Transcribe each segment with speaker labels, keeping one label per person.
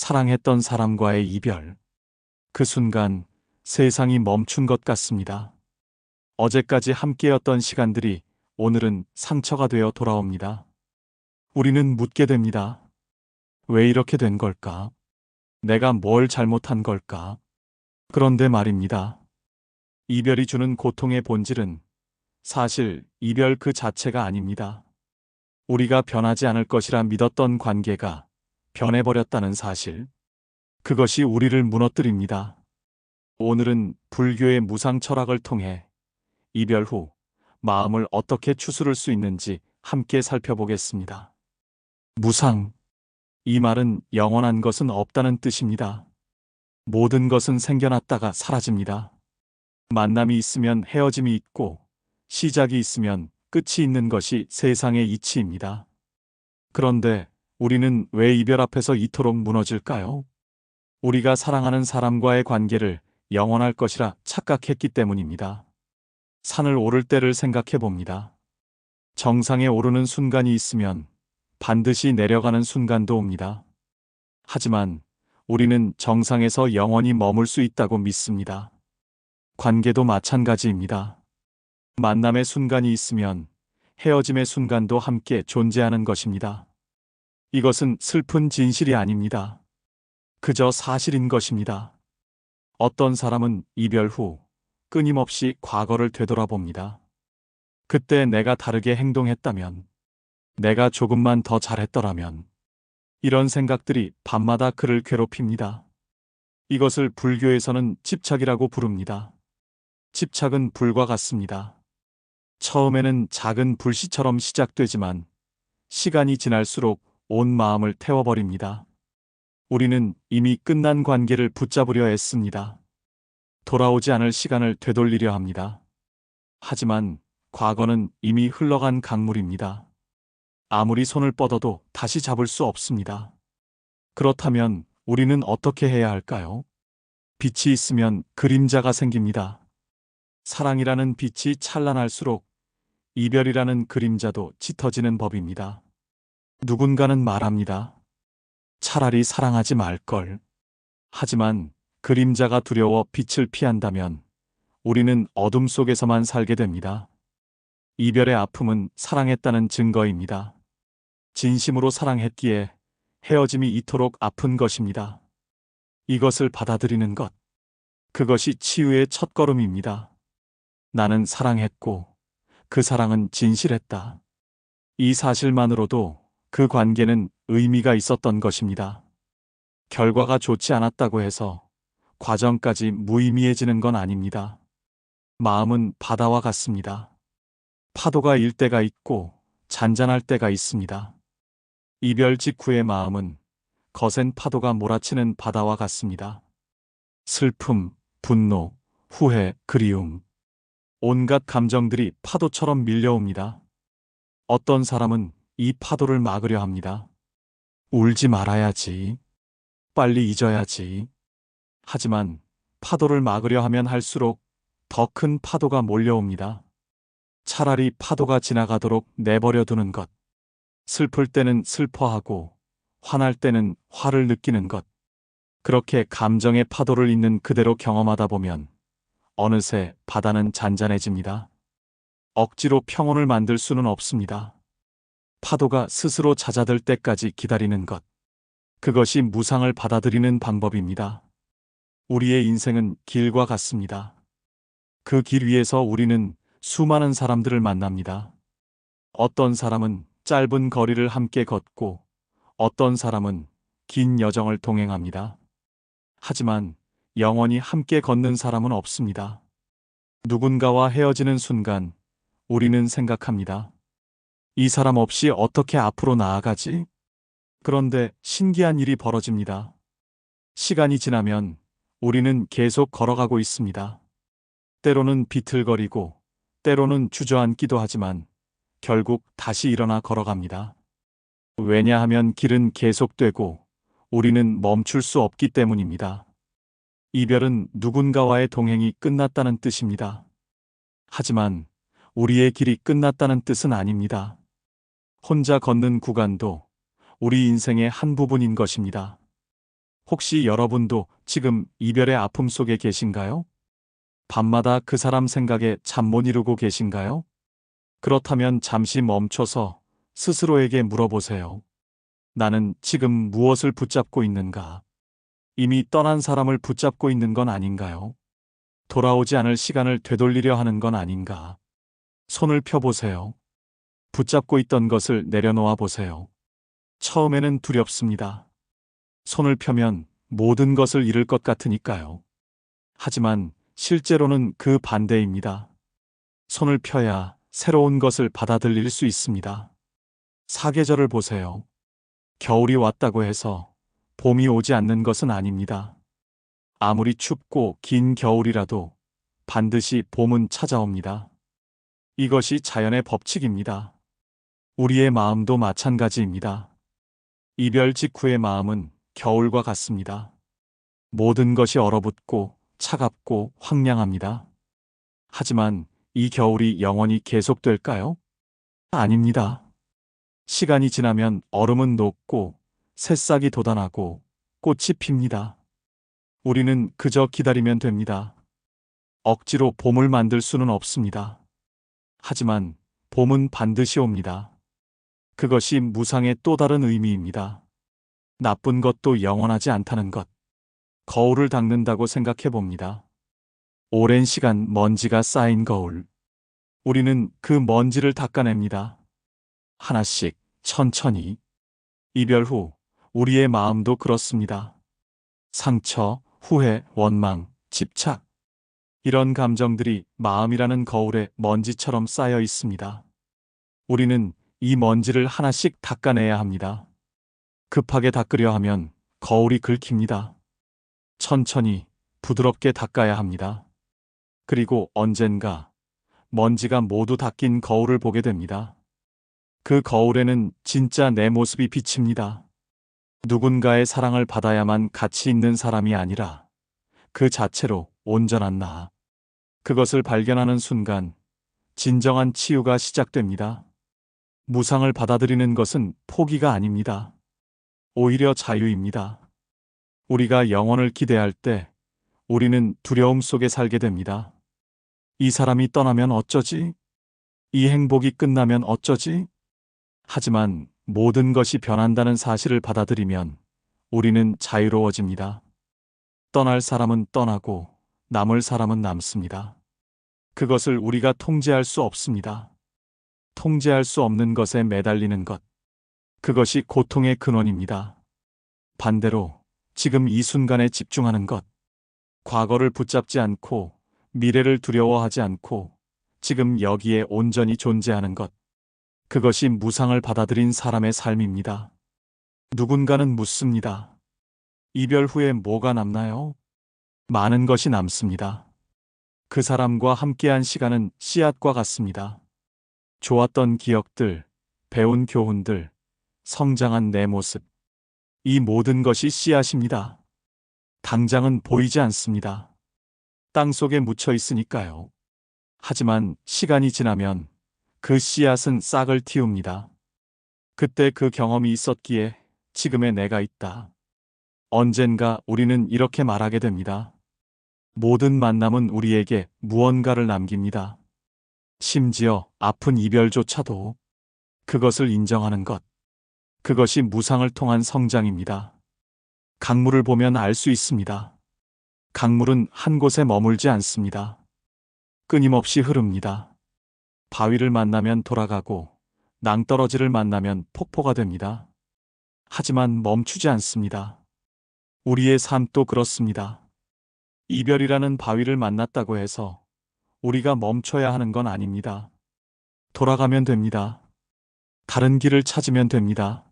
Speaker 1: 사랑했던 사람과의 이별. 그 순간 세상이 멈춘 것 같습니다. 어제까지 함께였던 시간들이 오늘은 상처가 되어 돌아옵니다. 우리는 묻게 됩니다. 왜 이렇게 된 걸까? 내가 뭘 잘못한 걸까? 그런데 말입니다. 이별이 주는 고통의 본질은 사실 이별 그 자체가 아닙니다. 우리가 변하지 않을 것이라 믿었던 관계가 변해버렸다는 사실. 그것이 우리를 무너뜨립니다. 오늘은 불교의 무상 철학을 통해 이별 후 마음을 어떻게 추스를 수 있는지 함께 살펴보겠습니다. 무상. 이 말은 영원한 것은 없다는 뜻입니다. 모든 것은 생겨났다가 사라집니다. 만남이 있으면 헤어짐이 있고 시작이 있으면 끝이 있는 것이 세상의 이치입니다. 그런데 우리는 왜 이별 앞에서 이토록 무너질까요? 우리가 사랑하는 사람과의 관계를 영원할 것이라 착각했기 때문입니다. 산을 오를 때를 생각해 봅니다. 정상에 오르는 순간이 있으면 반드시 내려가는 순간도 옵니다. 하지만 우리는 정상에서 영원히 머물 수 있다고 믿습니다. 관계도 마찬가지입니다. 만남의 순간이 있으면 헤어짐의 순간도 함께 존재하는 것입니다. 이것은 슬픈 진실이 아닙니다. 그저 사실인 것입니다. 어떤 사람은 이별 후 끊임없이 과거를 되돌아봅니다. 그때 내가 다르게 행동했다면, 내가 조금만 더 잘했더라면, 이런 생각들이 밤마다 그를 괴롭힙니다. 이것을 불교에서는 집착이라고 부릅니다. 집착은 불과 같습니다. 처음에는 작은 불씨처럼 시작되지만 시간이 지날수록 온 마음을 태워버립니다. 우리는 이미 끝난 관계를 붙잡으려 애씁니다. 돌아오지 않을 시간을 되돌리려 합니다. 하지만 과거는 이미 흘러간 강물입니다. 아무리 손을 뻗어도 다시 잡을 수 없습니다. 그렇다면 우리는 어떻게 해야 할까요? 빛이 있으면 그림자가 생깁니다. 사랑이라는 빛이 찬란할수록 이별이라는 그림자도 짙어지는 법입니다. 누군가는 말합니다. 차라리 사랑하지 말걸. 하지만 그림자가 두려워 빛을 피한다면 우리는 어둠 속에서만 살게 됩니다. 이별의 아픔은 사랑했다는 증거입니다. 진심으로 사랑했기에 헤어짐이 이토록 아픈 것입니다. 이것을 받아들이는 것. 그것이 치유의 첫걸음입니다. 나는 사랑했고 그 사랑은 진실했다. 이 사실만으로도 그 관계는 의미가 있었던 것입니다. 결과가 좋지 않았다고 해서 과정까지 무의미해지는 건 아닙니다. 마음은 바다와 같습니다. 파도가 일 때가 있고 잔잔할 때가 있습니다. 이별 직후의 마음은 거센 파도가 몰아치는 바다와 같습니다. 슬픔, 분노, 후회, 그리움. 온갖 감정들이 파도처럼 밀려옵니다. 어떤 사람은 이 파도를 막으려 합니다. 울지 말아야지. 빨리 잊어야지. 하지만 파도를 막으려 하면 할수록 더 큰 파도가 몰려옵니다. 차라리 파도가 지나가도록 내버려 두는 것. 슬플 때는 슬퍼하고 화날 때는 화를 느끼는 것. 그렇게 감정의 파도를 있는 그대로 경험하다 보면 어느새 바다는 잔잔해집니다. 억지로 평온을 만들 수는 없습니다. 파도가 스스로 잦아들 때까지 기다리는 것. 그것이 무상을 받아들이는 방법입니다. 우리의 인생은 길과 같습니다. 그 길 위에서 우리는 수많은 사람들을 만납니다. 어떤 사람은 짧은 거리를 함께 걷고 어떤 사람은 긴 여정을 동행합니다. 하지만 영원히 함께 걷는 사람은 없습니다. 누군가와 헤어지는 순간 우리는 생각합니다. 이 사람 없이 어떻게 앞으로 나아가지? 그런데 신기한 일이 벌어집니다. 시간이 지나면 우리는 계속 걸어가고 있습니다. 때로는 비틀거리고 때로는 주저앉기도 하지만 결국 다시 일어나 걸어갑니다. 왜냐하면 길은 계속되고 우리는 멈출 수 없기 때문입니다. 이별은 누군가와의 동행이 끝났다는 뜻입니다. 하지만 우리의 길이 끝났다는 뜻은 아닙니다. 혼자 걷는 구간도 우리 인생의 한 부분인 것입니다. 혹시 여러분도 지금 이별의 아픔 속에 계신가요? 밤마다 그 사람 생각에 잠 못 이루고 계신가요? 그렇다면 잠시 멈춰서 스스로에게 물어보세요. 나는 지금 무엇을 붙잡고 있는가? 이미 떠난 사람을 붙잡고 있는 건 아닌가요? 돌아오지 않을 시간을 되돌리려 하는 건 아닌가? 손을 펴보세요. 붙잡고 있던 것을 내려놓아 보세요. 처음에는 두렵습니다. 손을 펴면 모든 것을 잃을 것 같으니까요. 하지만 실제로는 그 반대입니다. 손을 펴야 새로운 것을 받아들일 수 있습니다. 사계절을 보세요. 겨울이 왔다고 해서 봄이 오지 않는 것은 아닙니다. 아무리 춥고 긴 겨울이라도 반드시 봄은 찾아옵니다. 이것이 자연의 법칙입니다. 우리의 마음도 마찬가지입니다. 이별 직후의 마음은 겨울과 같습니다. 모든 것이 얼어붙고 차갑고 황량합니다. 하지만 이 겨울이 영원히 계속될까요? 아닙니다. 시간이 지나면 얼음은 녹고 새싹이 돋아나고 꽃이 핍니다. 우리는 그저 기다리면 됩니다. 억지로 봄을 만들 수는 없습니다. 하지만 봄은 반드시 옵니다. 그것이 무상의 또 다른 의미입니다. 나쁜 것도 영원하지 않다는 것. 거울을 닦는다고 생각해 봅니다. 오랜 시간 먼지가 쌓인 거울. 우리는 그 먼지를 닦아냅니다. 하나씩, 천천히. 이별 후, 우리의 마음도 그렇습니다. 상처, 후회, 원망, 집착. 이런 감정들이 마음이라는 거울에 먼지처럼 쌓여 있습니다. 우리는 이 먼지를 하나씩 닦아내야 합니다. 급하게 닦으려 하면 거울이 긁힙니다. 천천히, 부드럽게 닦아야 합니다. 그리고 언젠가 먼지가 모두 닦인 거울을 보게 됩니다. 그 거울에는 진짜 내 모습이 비칩니다. 누군가의 사랑을 받아야만 가치 있는 사람이 아니라 그 자체로 온전한 나. 그것을 발견하는 순간 진정한 치유가 시작됩니다. 무상을 받아들이는 것은 포기가 아닙니다. 오히려 자유입니다. 우리가 영원을 기대할 때 우리는 두려움 속에 살게 됩니다. 이 사람이 떠나면 어쩌지? 이 행복이 끝나면 어쩌지? 하지만 모든 것이 변한다는 사실을 받아들이면 우리는 자유로워집니다. 떠날 사람은 떠나고 남을 사람은 남습니다. 그것을 우리가 통제할 수 없습니다. 통제할 수 없는 것에 매달리는 것. 그것이 고통의 근원입니다. 반대로 지금 이 순간에 집중하는 것. 과거를 붙잡지 않고 미래를 두려워하지 않고 지금 여기에 온전히 존재하는 것. 그것이 무상을 받아들인 사람의 삶입니다. 누군가는 묻습니다. 이별 후에 뭐가 남나요? 많은 것이 남습니다. 그 사람과 함께한 시간은 씨앗과 같습니다. 좋았던 기억들, 배운 교훈들, 성장한 내 모습. 이 모든 것이 씨앗입니다. 당장은 보이지 않습니다. 땅 속에 묻혀 있으니까요. 하지만 시간이 지나면 그 씨앗은 싹을 틔웁니다. 그때 그 경험이 있었기에 지금의 내가 있다. 언젠가 우리는 이렇게 말하게 됩니다. 모든 만남은 우리에게 무언가를 남깁니다. 심지어 아픈 이별조차도. 그것을 인정하는 것. 그것이 무상을 통한 성장입니다. 강물을 보면 알 수 있습니다. 강물은 한 곳에 머물지 않습니다. 끊임없이 흐릅니다. 바위를 만나면 돌아가고 낭떠러지를 만나면 폭포가 됩니다. 하지만 멈추지 않습니다. 우리의 삶도 그렇습니다. 이별이라는 바위를 만났다고 해서 우리가 멈춰야 하는 건 아닙니다. 돌아가면 됩니다. 다른 길을 찾으면 됩니다.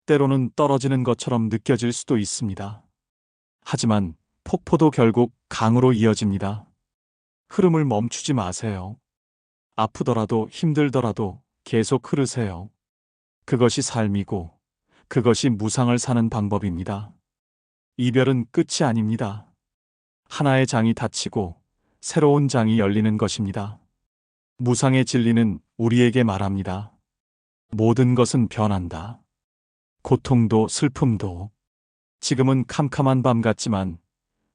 Speaker 1: 때로는 떨어지는 것처럼 느껴질 수도 있습니다. 하지만 폭포도 결국 강으로 이어집니다. 흐름을 멈추지 마세요. 아프더라도 힘들더라도 계속 흐르세요. 그것이 삶이고 그것이 무상을 사는 방법입니다. 이별은 끝이 아닙니다. 하나의 장이 닫히고 새로운 장이 열리는 것입니다. 무상의 진리는 우리에게 말합니다. 모든 것은 변한다. 고통도 슬픔도. 지금은 캄캄한 밤 같지만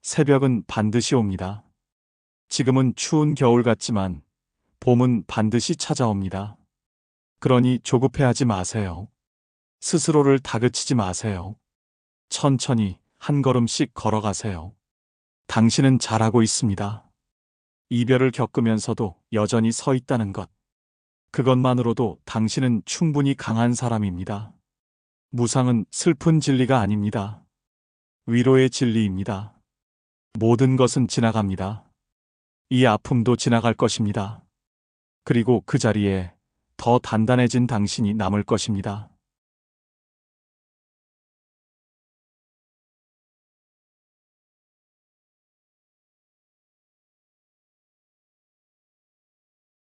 Speaker 1: 새벽은 반드시 옵니다. 지금은 추운 겨울 같지만 봄은 반드시 찾아옵니다. 그러니 조급해하지 마세요. 스스로를 다그치지 마세요. 천천히 한 걸음씩 걸어가세요. 당신은 잘하고 있습니다. 이별을 겪으면서도 여전히 서 있다는 것. 그것만으로도 당신은 충분히 강한 사람입니다. 무상은 슬픈 진리가 아닙니다. 위로의 진리입니다. 모든 것은 지나갑니다. 이 아픔도 지나갈 것입니다. 그리고 그 자리에 더 단단해진 당신이 남을 것입니다.